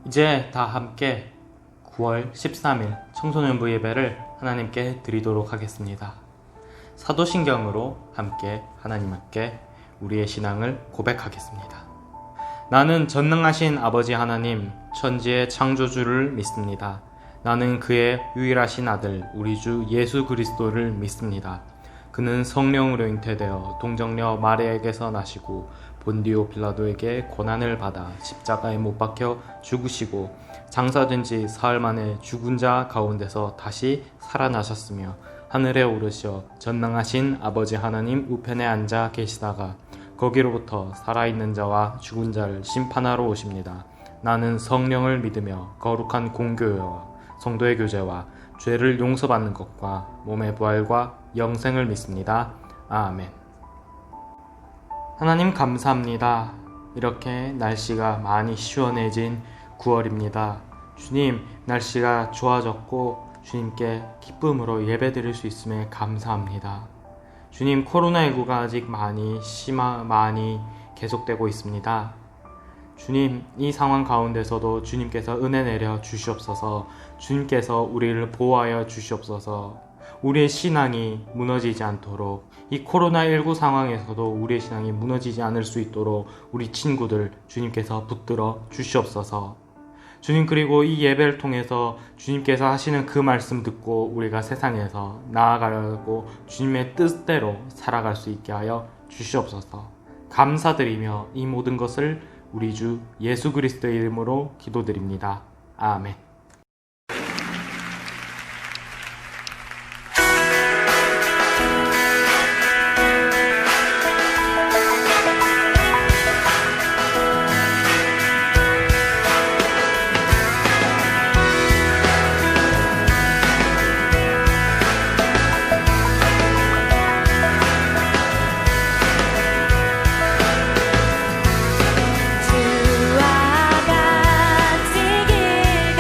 이제 다 함께 9월 13일 청소년부 예배를 하나님께 드리도록 하겠습니다. 사도신경으로 함께 하나님께 우리의 신앙을 고백하겠습니다. 나는 전능하신 아버지 하나님, 천지의 창조주를 믿습니다. 나는 그의 유일하신 아들, 우리 주 예수 그리스도를 믿습니다. 그는 성령으로 잉태되어 동정녀 마리아에게서 나시고 본디오 빌라도에게 고난을 받아 십자가에 못 박혀 죽으시고 장사된 지 사흘 만에 죽은 자 가운데서 다시 살아나셨으며 하늘에 오르셔 전능하신 아버지 하나님 우편에 앉아 계시다가 거기로부터 살아있는 자와 죽은 자를 심판하러 오십니다. 나는 성령을 믿으며 거룩한 공교회와 성도의 교제와 죄를 용서받는 것과 몸의 부활과 영생을 믿습니다. 아멘. 하나님 감사합니다. 이렇게 날씨가 많이 시원해진 9월입니다. 주님, 날씨가 좋아졌고 주님께 기쁨으로 예배드릴 수 있음에 감사합니다. 주님, 코로나19가 아직 많이 계속되고 있습니다. 주님, 이 상황 가운데서도 주님께서 은혜 내려 주시옵소서. 주님께서 우리를 보호하여 주시옵소서. 우리의 신앙이 무너지지 않도록, 이 코로나19 상황에서도 우리의 신앙이 무너지지 않을 수 있도록 우리 친구들 주님께서 붙들어 주시옵소서. 주님, 그리고 이 예배를 통해서 주님께서 하시는 그 말씀 듣고 우리가 세상에서 나아가려고 주님의 뜻대로 살아갈 수 있게 하여 주시옵소서. 감사드리며 이 모든 것을 우리 주 예수 그리스도의 이름으로 기도드립니다. 아멘. 주와 같이 길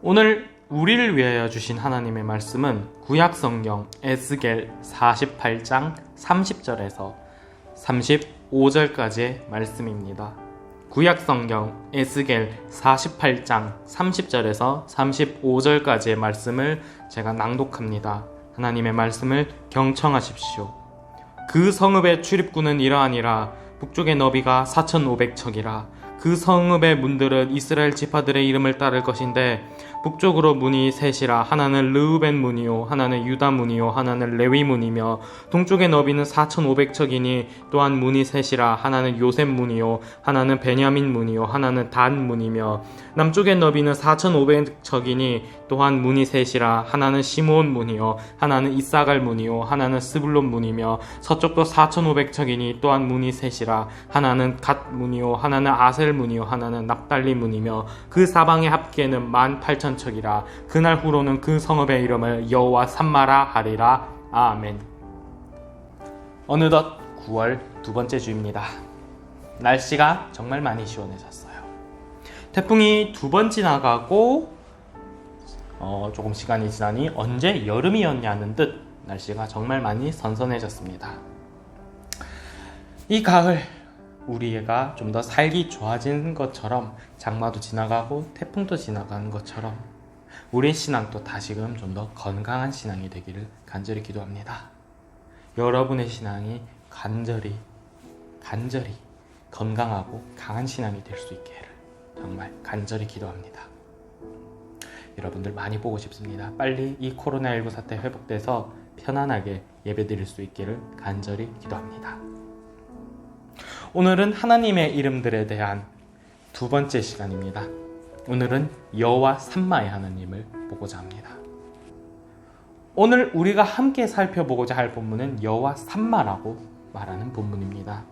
오늘 우리를 위하여 주신 하나님의 말씀은 구약성경 에스겔 48장 30절에서 35절까지의 말씀입니다. 구약성경 에스겔 48장 30절에서 35절까지의 말씀을 제가 낭독합니다. 하나님의 말씀을 경청하십시오. 그 성읍의 출입구는 이러하니라. 북쪽의 너비가 4,500척이라. 그 성읍의 문들은 이스라엘 지파들의 이름을 따를 것인데 북쪽으로 문이 셋이라. 하나는 르우벤 문이요 하나는 유다 문이요 하나는 레위 문이며 동쪽의 너비는 4,500척이니 또한 문이 셋이라. 하나는 요셉 문이요 하나는 베냐민 문이요 하나는 단 문이며 남쪽의 너비는 4,500척이니 또한 문이 셋이라. 하나는 시므온 문이요 하나는 이사갈 문이요 하나는 스불론 문이며 서쪽도 4,500척이니 또한 문이 셋이라. 하나는 갓 문이요 하나는 아셀 문이요 하나는 납달리 문이며 그 사방의 합계는 18,000척이라. 그날 후로는 그 성읍의 이름을 여호와 삼마라 하리라. 아멘. 어느덧 9월 두 번째 주입니다. 날씨가 정말 많이 시원해졌어요. 태풍이 두 번 지나가고 조금 시간이 지나니 언제 여름이었냐는 듯 날씨가 정말 많이 선선해졌습니다. 이 가을 우리가 좀 더 살기 좋아진 것처럼 장마도 지나가고 태풍도 지나가는 것처럼 우리의 신앙도 다시금 좀 더 건강한 신앙이 되기를 간절히 기도합니다. 여러분의 신앙이 간절히 건강하고 강한 신앙이 될 수 있기를 정말 간절히 기도합니다. 여러분들 많이 보고 싶습니다. 빨리 이 코로나19 사태 회복돼서 편안하게 예배드릴 수 있기를 간절히 기도합니다. 오늘은 하나님의 이름들에 대한 두 번째 시간입니다. 오늘은 여호와 삼마의 하나님을 보고자 합니다. 오늘 우리가 함께 살펴보고자 할 본문은 여호와 삼마라고 말하는 본문입니다.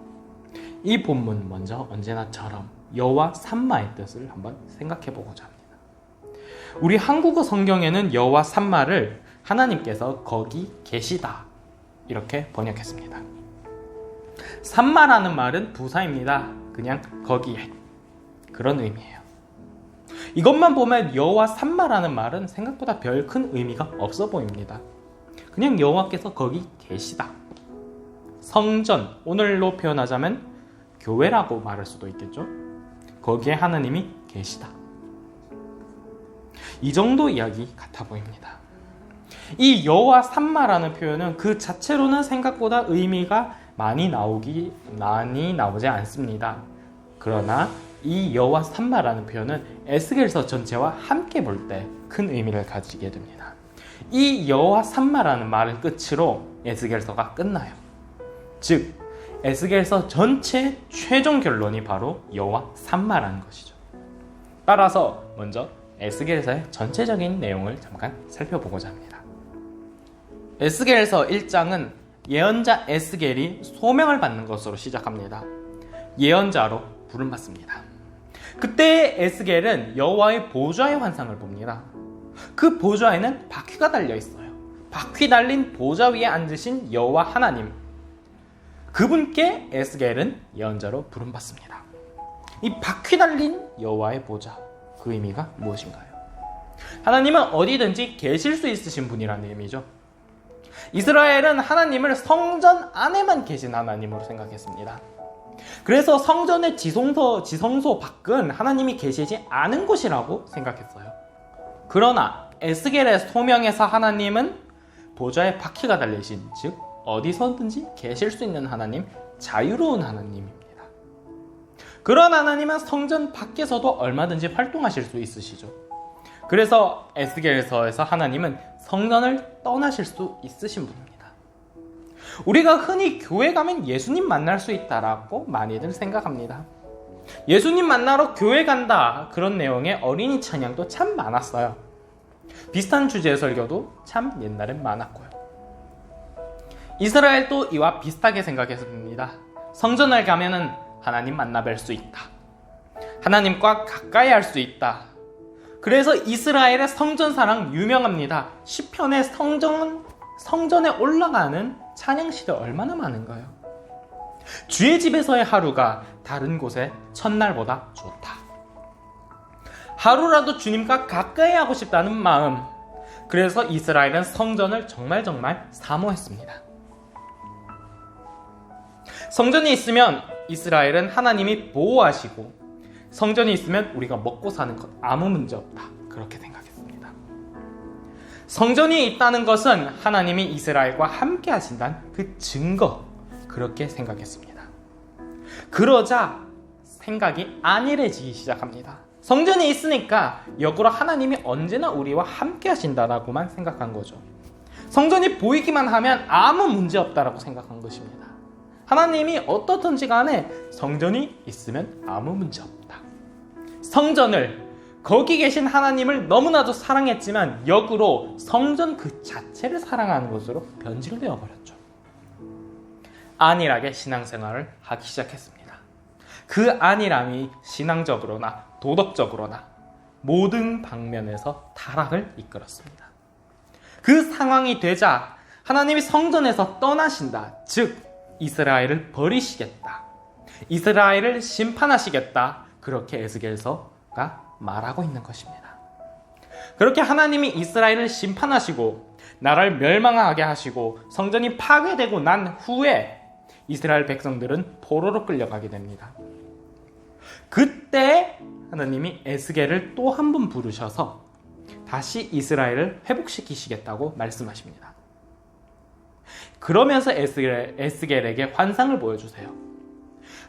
이 본문 먼저 언제나처럼 여호와 삼마의 뜻을 한번 생각해 보고자 합니다. 우리 한국어 성경에는 여호와 삼마를 하나님께서 거기 계시다 이렇게 번역했습니다. 삼마라는 말은 부사입니다. 그냥 거기에 그런 의미예요. 이것만 보면 여호와 삼마라는 말은 생각보다 별 큰 의미가 없어 보입니다. 그냥 여호와께서 거기 계시다. 성전, 오늘로 표현하자면 교회라고 말할 수도 있겠죠. 거기에 하나님이 계시다. 이 정도 이야기 같아 보입니다. 이 여호와 삼마라는 표현은 그 자체로는 생각보다 의미가 많이 나오지 않습니다. 그러나 이 여호와 삼마라는 표현은 에스겔서 전체와 함께 볼 때 큰 의미를 가지게 됩니다. 이 여호와 삼마라는 말을 끝으로 에스겔서가 끝나요. 즉 에스겔서 전체 최종 결론이 바로 여호와 삼마라는 것이죠. 따라서 먼저 에스겔서의 전체적인 내용을 잠깐 살펴보고자 합니다. 에스겔서 1장은 예언자 에스겔이 소명을 받는 것으로 시작합니다. 예언자로 부름받습니다. 그때 에스겔은 여호와의 보좌의 환상을 봅니다. 그 보좌에는 바퀴가 달려 있어요. 바퀴 달린 보좌 위에 앉으신 여호와 하나님, 그분께 에스겔은 예언자로 부름받습니다. 이 바퀴 달린 여호와의 보좌, 그 의미가 무엇인가요? 하나님은 어디든지 계실 수 있으신 분이라는 의미죠. 이스라엘은 하나님을 성전 안에만 계신 하나님으로 생각했습니다. 그래서 성전의 지성소 밖은 하나님이 계시지 않은 곳이라고 생각했어요. 그러나 에스겔의 소명에서 하나님은 보좌에 바퀴가 달리신, 즉 어디서든지 계실 수 있는 하나님, 자유로운 하나님입니다. 그런 하나님은 성전 밖에서도 얼마든지 활동하실 수 있으시죠. 그래서 에스겔서에서 하나님은 성전을 떠나실 수 있으신 분입니다. 우리가 흔히 교회 가면 예수님 만날 수 있다라고 많이들 생각합니다. 예수님 만나러 교회 간다, 그런 내용의 어린이 찬양도 참 많았어요. 비슷한 주제의 설교도 참 옛날엔 많았고요. 이스라엘도 이와 비슷하게 생각했습니다. 성전을 가면은 하나님 만나 뵐 수 있다. 하나님과 가까이 할 수 있다. 그래서 이스라엘의 성전사랑 유명합니다. 시편의 성전에 올라가는 찬양시대 얼마나 많은가요? 주의 집에서의 하루가 다른 곳의 첫날보다 좋다. 하루라도 주님과 가까이 하고 싶다는 마음. 그래서 이스라엘은 성전을 정말 사모했습니다. 성전이 있으면 이스라엘은 하나님이 보호하시고, 성전이 있으면 우리가 먹고 사는 것 아무 문제 없다, 그렇게 생각했습니다. 성전이 있다는 것은 하나님이 이스라엘과 함께 하신다는 그 증거, 그렇게 생각했습니다. 그러자 생각이 안일해지기 시작합니다. 성전이 있으니까 역으로 하나님이 언제나 우리와 함께 하신다라고만 생각한 거죠. 성전이 보이기만 하면 아무 문제 없다라고 생각한 것입니다. 하나님이 어떻든지 간에 성전이 있으면 아무 문제 없다. 성전을, 거기 계신 하나님을 너무나도 사랑했지만 역으로 성전 그 자체를 사랑하는 것으로 변질되어 버렸죠. 안일하게 신앙생활을 하기 시작했습니다. 그 안일함이 신앙적으로나 도덕적으로나 모든 방면에서 타락을 이끌었습니다. 그 상황이 되자 하나님이 성전에서 떠나신다, 즉 이스라엘을 버리시겠다, 이스라엘을 심판하시겠다, 그렇게 에스겔서가 말하고 있는 것입니다. 그렇게 하나님이 이스라엘을 심판하시고 나라를 멸망하게 하시고 성전이 파괴되고 난 후에 이스라엘 백성들은 포로로 끌려가게 됩니다. 그때 하나님이 에스겔을 또 한 번 부르셔서 다시 이스라엘을 회복시키시겠다고 말씀하십니다. 그러면서 에스겔에게 환상을 보여주세요.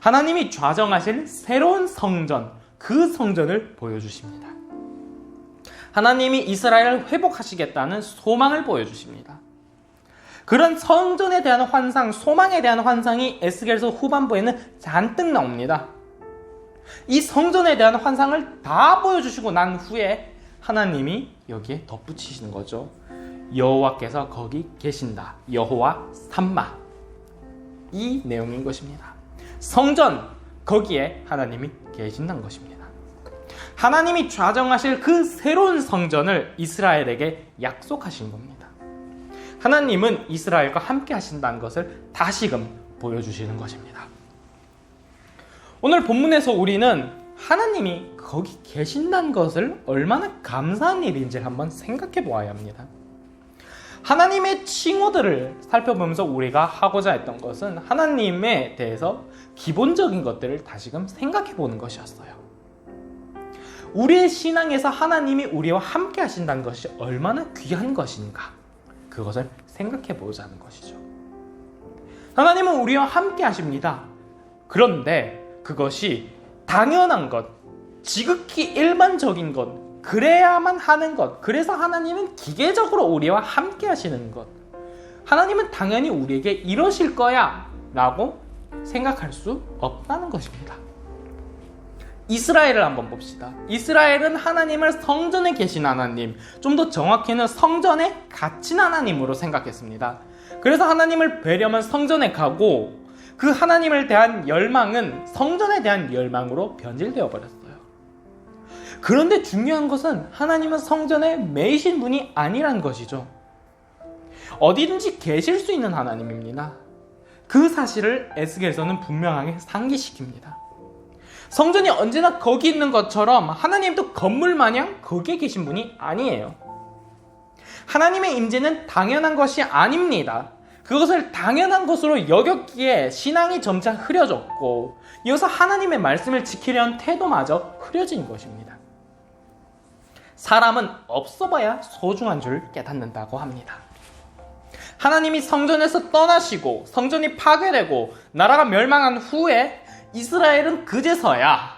하나님이 좌정하실 새로운 성전, 그 성전을 보여주십니다. 하나님이 이스라엘을 회복하시겠다는 소망을 보여주십니다. 그런 성전에 대한 환상, 소망에 대한 환상이 에스겔서 후반부에는 잔뜩 나옵니다. 이 성전에 대한 환상을 다 보여주시고 난 후에 하나님이 여기에 덧붙이시는 거죠. 여호와께서 거기 계신다. 여호와 삼마. 이 내용인 것입니다. 성전, 거기에 하나님이 계신다는 것입니다. 하나님이 좌정하실 그 새로운 성전을 이스라엘에게 약속하신 겁니다. 하나님은 이스라엘과 함께 하신다는 것을 다시금 보여주시는 것입니다. 오늘 본문에서 우리는 하나님이 거기 계신다는 것을 얼마나 감사한 일인지 한번 생각해 보아야 합니다. 하나님의 칭호들을 살펴보면서 우리가 하고자 했던 것은 하나님에 대해서 기본적인 것들을 다시금 생각해 보는 것이었어요. 우리의 신앙에서 하나님이 우리와 함께 하신다는 것이 얼마나 귀한 것인가, 그것을 생각해 보자는 것이죠. 하나님은 우리와 함께 하십니다. 그런데 그것이 당연한 것, 지극히 일반적인 것, 그래야만 하는 것, 그래서 하나님은 기계적으로 우리와 함께 하시는 것, 하나님은 당연히 우리에게 이러실 거야 라고 생각할 수 없다는 것입니다. 이스라엘을 한번 봅시다. 이스라엘은 하나님을 성전에 계신 하나님, 좀 더 정확히는 성전에 갇힌 하나님으로 생각했습니다. 그래서 하나님을 뵈려면 성전에 가고, 그 하나님을 대한 열망은 성전에 대한 열망으로 변질되어 버렸어요. 그런데 중요한 것은 하나님은 성전에 매이신 분이 아니란 것이죠. 어디든지 계실 수 있는 하나님입니다. 그 사실을 에스겔서는 분명하게 상기시킵니다. 성전이 언제나 거기 있는 것처럼 하나님도 건물 마냥 거기에 계신 분이 아니에요. 하나님의 임재는 당연한 것이 아닙니다. 그것을 당연한 것으로 여겼기에 신앙이 점차 흐려졌고, 이어서 하나님의 말씀을 지키려는 태도마저 흐려진 것입니다. 사람은 없어봐야 소중한 줄 깨닫는다고 합니다. 하나님이 성전에서 떠나시고 성전이 파괴되고 나라가 멸망한 후에 이스라엘은 그제서야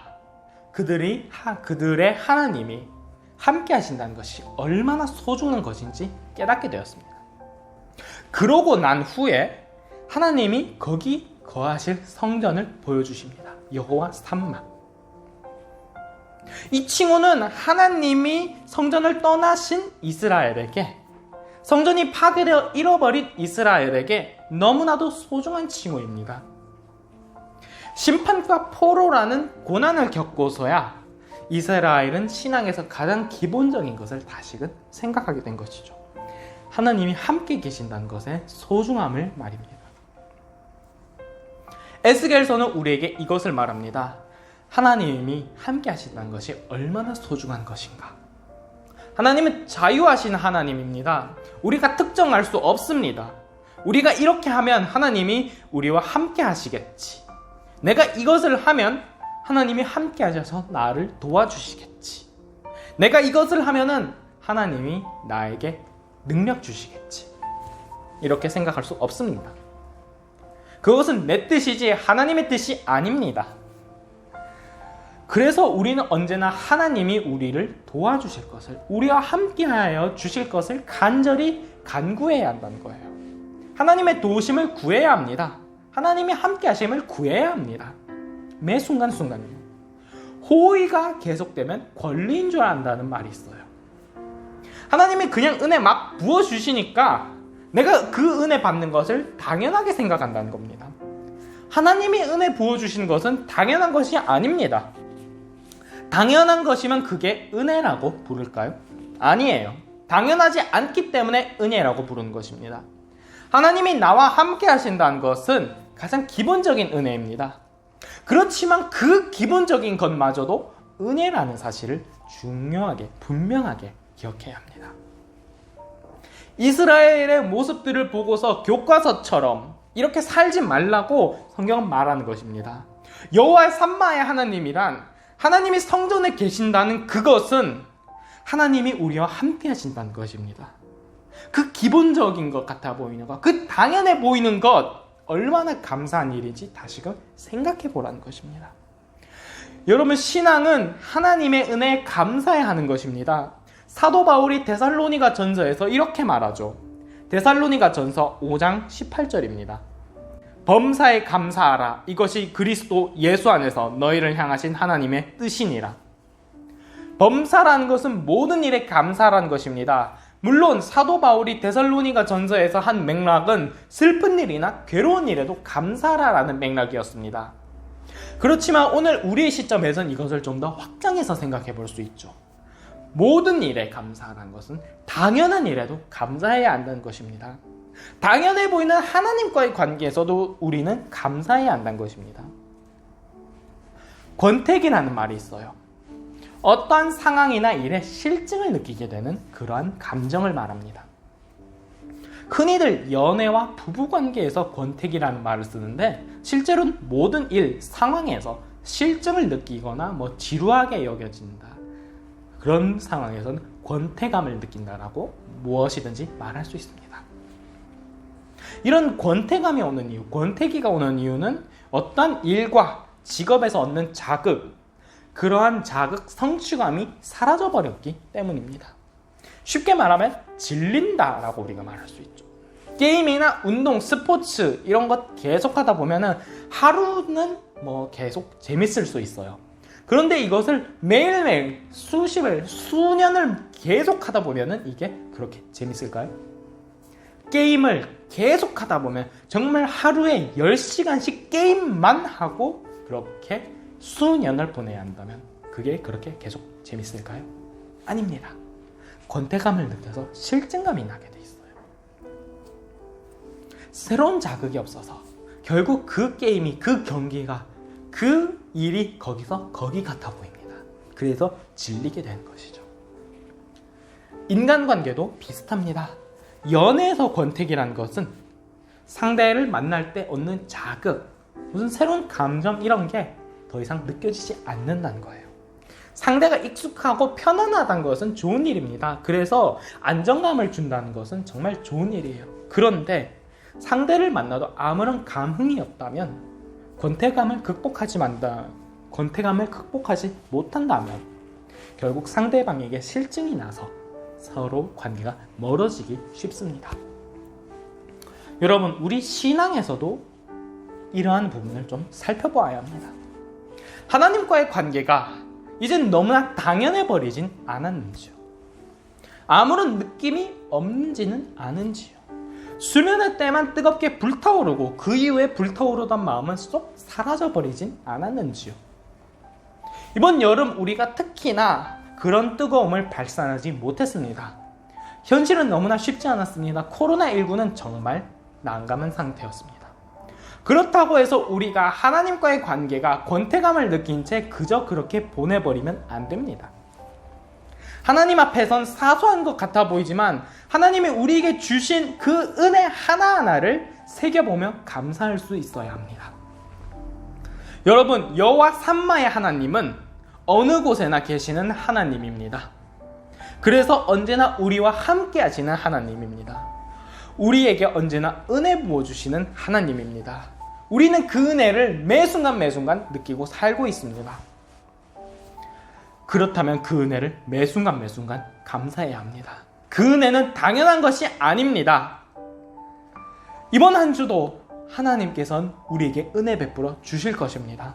그들의 하나님이 함께 하신다는 것이 얼마나 소중한 것인지 깨닫게 되었습니다. 그러고 난 후에 하나님이 거기 거하실 성전을 보여주십니다. 여호와 삼마. 이 칭호는 하나님이 성전을 떠나신 이스라엘에게, 성전이 파괴되어 잃어버린 이스라엘에게 너무나도 소중한 칭호입니다. 심판과 포로라는 고난을 겪고서야 이스라엘은 신앙에서 가장 기본적인 것을 다시금 생각하게 된 것이죠. 하나님이 함께 계신다는 것의 소중함을 말입니다. 에스겔서는 우리에게 이것을 말합니다. 하나님이 함께 하신다는 것이 얼마나 소중한 것인가. 하나님은 자유하신 하나님입니다. 우리가 특정할 수 없습니다. 우리가 이렇게 하면 하나님이 우리와 함께 하시겠지. 내가 이것을 하면 하나님이 함께 하셔서 나를 도와주시겠지. 내가 이것을 하면은 하나님이 나에게 능력 주시겠지. 이렇게 생각할 수 없습니다. 그것은 내 뜻이지 하나님의 뜻이 아닙니다. 그래서 우리는 언제나 하나님이 우리를 도와주실 것을, 우리와 함께하여 주실 것을 간절히 간구해야 한다는 거예요. 하나님의 도우심을 구해야 합니다. 하나님이 함께 하심을 구해야 합니다. 매 순간순간요. 호의가 계속되면 권리인 줄 안다는 말이 있어요. 하나님이 그냥 은혜 막 부어주시니까 내가 그 은혜 받는 것을 당연하게 생각한다는 겁니다. 하나님이 은혜 부어주시는 것은 당연한 것이 아닙니다. 당연한 것이면 그게 은혜라고 부를까요? 아니에요. 당연하지 않기 때문에 은혜라고 부르는 것입니다. 하나님이 나와 함께 하신다는 것은 가장 기본적인 은혜입니다. 그렇지만 그 기본적인 것마저도 은혜라는 사실을 중요하게, 분명하게 기억해야 합니다. 이스라엘의 모습들을 보고서 교과서처럼 이렇게 살지 말라고 성경은 말하는 것입니다. 여호와 삼마의 하나님이란, 하나님이 성전에 계신다는 그것은 하나님이 우리와 함께 하신다는 것입니다. 그 기본적인 것 같아 보이는 것, 그 당연해 보이는 것, 얼마나 감사한 일인지 다시금 생각해 보라는 것입니다. 여러분, 신앙은 하나님의 은혜에 감사해야 하는 것입니다. 사도 바울이 데살로니가 전서에서 이렇게 말하죠. 데살로니가 전서 5장 18절입니다. 범사에 감사하라. 이것이 그리스도 예수 안에서 너희를 향하신 하나님의 뜻이니라. 범사라는 것은 모든 일에 감사라는 것입니다. 물론 사도 바울이 데살로니가 전서에서 한 맥락은 슬픈 일이나 괴로운 일에도 감사하라는 맥락이었습니다. 그렇지만 오늘 우리의 시점에서는 이것을 좀 더 확장해서 생각해 볼 수 있죠. 모든 일에 감사하는 것은 당연한 일에도 감사해야 한다는 것입니다. 당연해 보이는 하나님과의 관계에서도 우리는 감사해야 한다는 것입니다. 권태기라는 말이 있어요. 어떠한 상황이나 일에 실증을 느끼게 되는 그러한 감정을 말합니다. 흔히들 연애와 부부관계에서 권태기라는 말을 쓰는데 실제로는 모든 일, 상황에서 실증을 느끼거나 지루하게 여겨진다. 그런 상황에서는 권태감을 느낀다라고 무엇이든지 말할 수 있습니다. 이런 권태감이 오는 이유, 권태기가 오는 이유는 어떤 일과 직업에서 얻는 자극, 그러한 자극, 성취감이 사라져버렸기 때문입니다. 쉽게 말하면 질린다라고 우리가 말할 수 있죠. 게임이나 운동, 스포츠 이런 것 계속 하다 보면은 하루는 계속 재밌을 수 있어요. 그런데 이것을 매일매일 수십을, 수년을 계속 하다 보면은 이게 그렇게 재밌을까요? 게임을 계속 하다 보면 정말 하루에 10시간씩 게임만 하고 그렇게 수년을 보내야 한다면 그게 그렇게 계속 재밌을까요? 아닙니다. 권태감을 느껴서 실증감이 나게 돼 있어요. 새로운 자극이 없어서 결국 그 게임이, 그 경기가, 그 일이 거기서 거기 같아 보입니다. 그래서 질리게 되는 것이죠. 인간관계도 비슷합니다. 연애에서 권태기라는 것은 상대를 만날 때 얻는 자극, 무슨 새로운 감정 이런 게 더 이상 느껴지지 않는다는 거예요. 상대가 익숙하고 편안하다는 것은 좋은 일입니다. 그래서 안정감을 준다는 것은 정말 좋은 일이에요. 그런데 상대를 만나도 아무런 감흥이 없다면, 권태감을 극복하지 못한다면 결국 상대방에게 실증이 나서 서로 관계가 멀어지기 쉽습니다. 여러분, 우리 신앙에서도 이러한 부분을 좀 살펴보아야 합니다. 하나님과의 관계가 이젠 너무나 당연해버리진 않았는지요? 아무런 느낌이 없는지는 않은지요? 수면의 때만 뜨겁게 불타오르고 그 이후에 불타오르던 마음은 쏙 사라져버리진 않았는지요? 이번 여름 우리가 특히나 그런 뜨거움을 발산하지 못했습니다. 현실은 너무나 쉽지 않았습니다. 코로나19는 정말 난감한 상태였습니다. 그렇다고 해서 우리가 하나님과의 관계가 권태감을 느낀 채 그저 그렇게 보내버리면 안 됩니다. 하나님 앞에선 사소한 것 같아 보이지만 하나님이 우리에게 주신 그 은혜 하나하나를 새겨보며 감사할 수 있어야 합니다. 여러분, 여호와 삼마의 하나님은 어느 곳에나 계시는 하나님입니다. 그래서 언제나 우리와 함께 하시는 하나님입니다. 우리에게 언제나 은혜 부어주시는 하나님입니다. 우리는 그 은혜를 매 순간 느끼고 살고 있습니다. 그렇다면 그 은혜를 매 순간 감사해야 합니다. 그 은혜는 당연한 것이 아닙니다. 이번 한 주도 하나님께서는 우리에게 은혜 베풀어 주실 것입니다.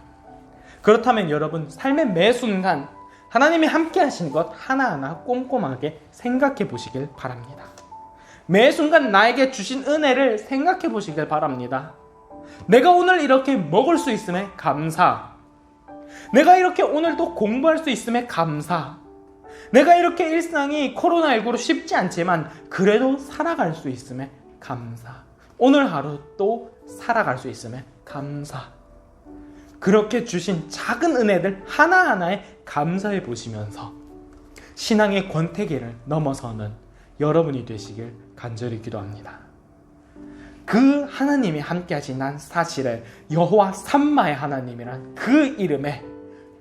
그렇다면 여러분, 삶의 매 순간 하나님이 함께 하신 것 하나하나 꼼꼼하게 생각해 보시길 바랍니다. 매 순간 나에게 주신 은혜를 생각해 보시길 바랍니다. 내가 오늘 이렇게 먹을 수 있음에 감사. 내가 이렇게 오늘도 공부할 수 있음에 감사. 내가 이렇게 일상이 코로나19로 쉽지 않지만 그래도 살아갈 수 있음에 감사. 오늘 하루 또 살아갈 수 있음에 감사. 그렇게 주신 작은 은혜들 하나하나에 감사해 보시면서 신앙의 권태기를 넘어서는 여러분이 되시길 간절히 기도합니다. 그 하나님이 함께 하신 사실을 여호와 삼마의 하나님이란 그 이름에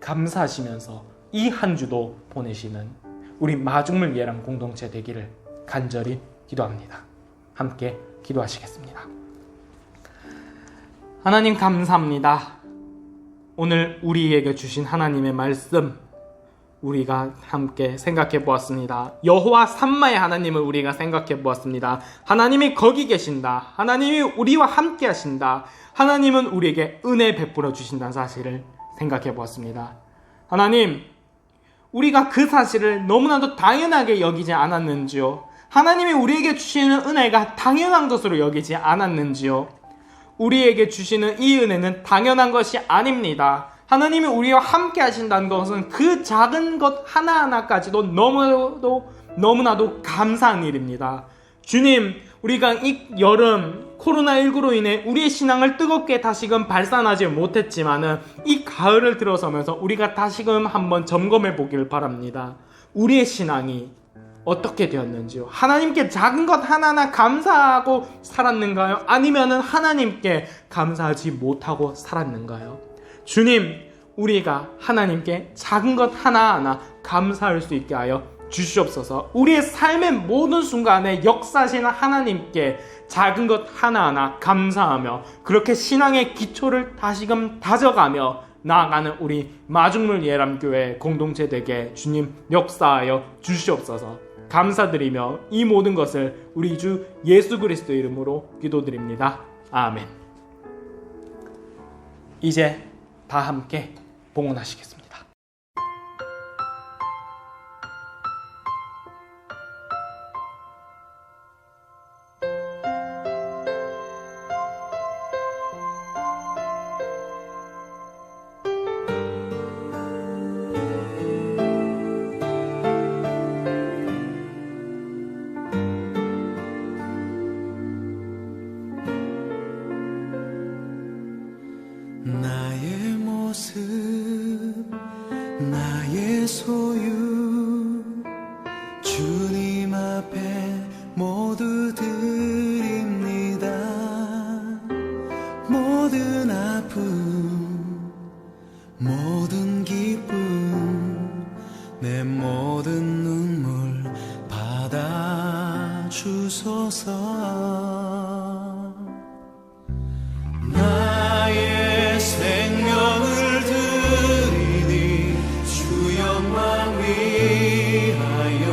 감사하시면서 이 한 주도 보내시는 우리 마중물 예람 공동체 되기를 간절히 기도합니다. 함께 기도하시겠습니다. 하나님 감사합니다. 오늘 우리에게 주신 하나님의 말씀 우리가 함께 생각해 보았습니다. 여호와 삼마의 하나님을 우리가 생각해 보았습니다. 하나님이 거기 계신다. 하나님이 우리와 함께 하신다. 하나님은 우리에게 은혜 베풀어 주신다는 사실을 생각해 보았습니다. 하나님, 우리가 그 사실을 너무나도 당연하게 여기지 않았는지요? 하나님이 우리에게 주시는 은혜가 당연한 것으로 여기지 않았는지요? 우리에게 주시는 이 은혜는 당연한 것이 아닙니다. 하나님이 우리와 함께 하신다는 것은 그 작은 것 하나하나까지도 너무나도 감사한 일입니다. 주님, 우리가 이 여름 코로나19로 인해 우리의 신앙을 뜨겁게 다시금 발산하지 못했지만은 이 가을을 들어서면서 우리가 다시금 한번 점검해 보길 바랍니다. 우리의 신앙이 어떻게 되었는지요? 하나님께 작은 것 하나하나 감사하고 살았는가요? 아니면은 하나님께 감사하지 못하고 살았는가요? 주님, 우리가 하나님께 작은 것 하나하나 감사할 수 있게 하여 주시옵소서. 우리의 삶의 모든 순간에 역사하시는 하나님께 작은 것 하나하나 감사하며 그렇게 신앙의 기초를 다시금 다져가며 나아가는 우리 마중물 예람교회 공동체 되게 주님 역사하여 주시옵소서. 감사드리며 이 모든 것을 우리 주 예수 그리스도 이름으로 기도드립니다. 아멘. 이제 다 함께 봉헌하시겠습니다. 나의 모습 나의 소유 주님 앞에 모두 드립니다. 모든 아픔 모든 기쁨 내 모든 눈물 받아 주소서. 나의 생명을 드리니 주 영광 위하여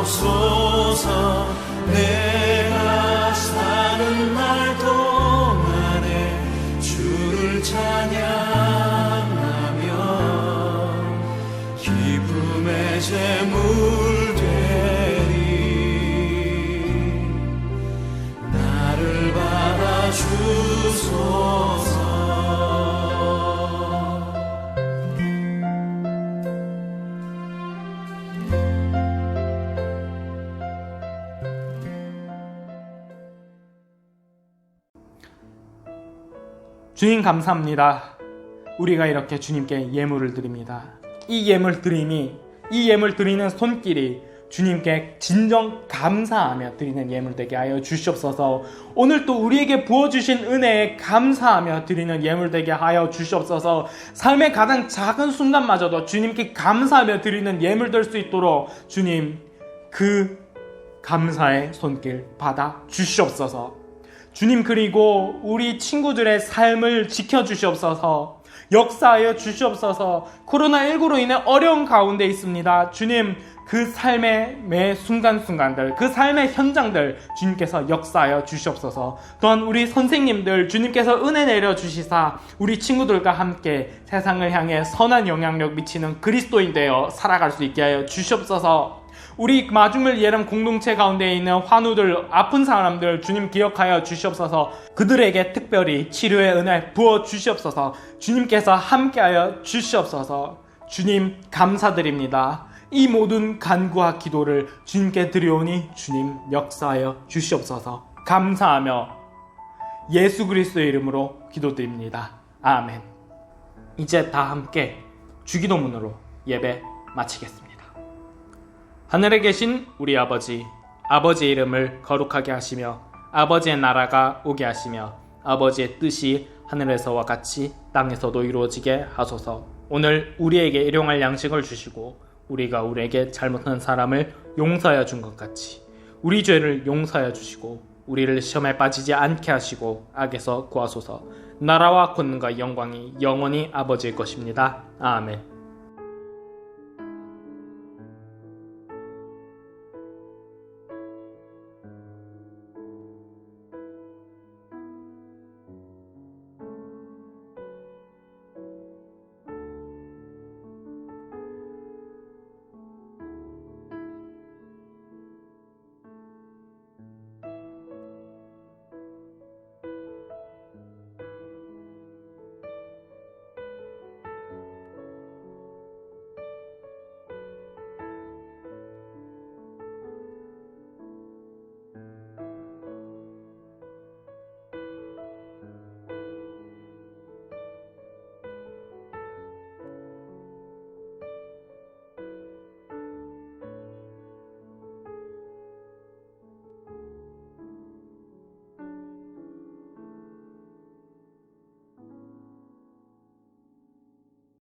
사용하옵소서. 내가 사는 날 동안에 주를 찬양하며 기쁨의 제물 되리. 나를 받아 주소서. 주님 감사합니다. 우리가 이렇게 주님께 예물을 드립니다. 이 예물 드리는 손길이 주님께 진정 감사하며 드리는 예물 되게 하여 주시옵소서. 오늘 또 우리에게 부어주신 은혜에 감사하며 드리는 예물 되게 하여 주시옵소서. 삶의 가장 작은 순간마저도 주님께 감사하며 드리는 예물 될 수 있도록 주님 그 감사의 손길 받아 주시옵소서. 주님, 그리고 우리 친구들의 삶을 지켜주시옵소서. 역사하여 주시옵소서. 코로나19로 인해 어려운 가운데 있습니다. 주님, 그 삶의 매 순간순간들, 그 삶의 현장들 주님께서 역사하여 주시옵소서. 또한 우리 선생님들 주님께서 은혜 내려주시사 우리 친구들과 함께 세상을 향해 선한 영향력 미치는 그리스도인 되어 살아갈 수 있게 하여 주시옵소서. 우리 마중물 예람 공동체 가운데 있는 환우들, 아픈 사람들 주님 기억하여 주시옵소서. 그들에게 특별히 치료의 은혜 부어 주시옵소서. 주님께서 함께하여 주시옵소서. 주님 감사드립니다. 이 모든 간구와 기도를 주님께 드리오니 주님 역사하여 주시옵소서. 감사하며 예수 그리스도의 이름으로 기도드립니다. 아멘. 이제 다 함께 주기도문으로 예배 마치겠습니다. 하늘에 계신 우리 아버지, 아버지의 이름을 거룩하게 하시며 아버지의 나라가 오게 하시며 아버지의 뜻이 하늘에서와 같이 땅에서도 이루어지게 하소서. 오늘 우리에게 일용할 양식을 주시고 우리가 우리에게 잘못한 사람을 용서하여 준 것 같이 우리 죄를 용서하여 주시고 우리를 시험에 빠지지 않게 하시고 악에서 구하소서. 나라와 권능과 영광이 영원히 아버지의 것입니다. 아멘.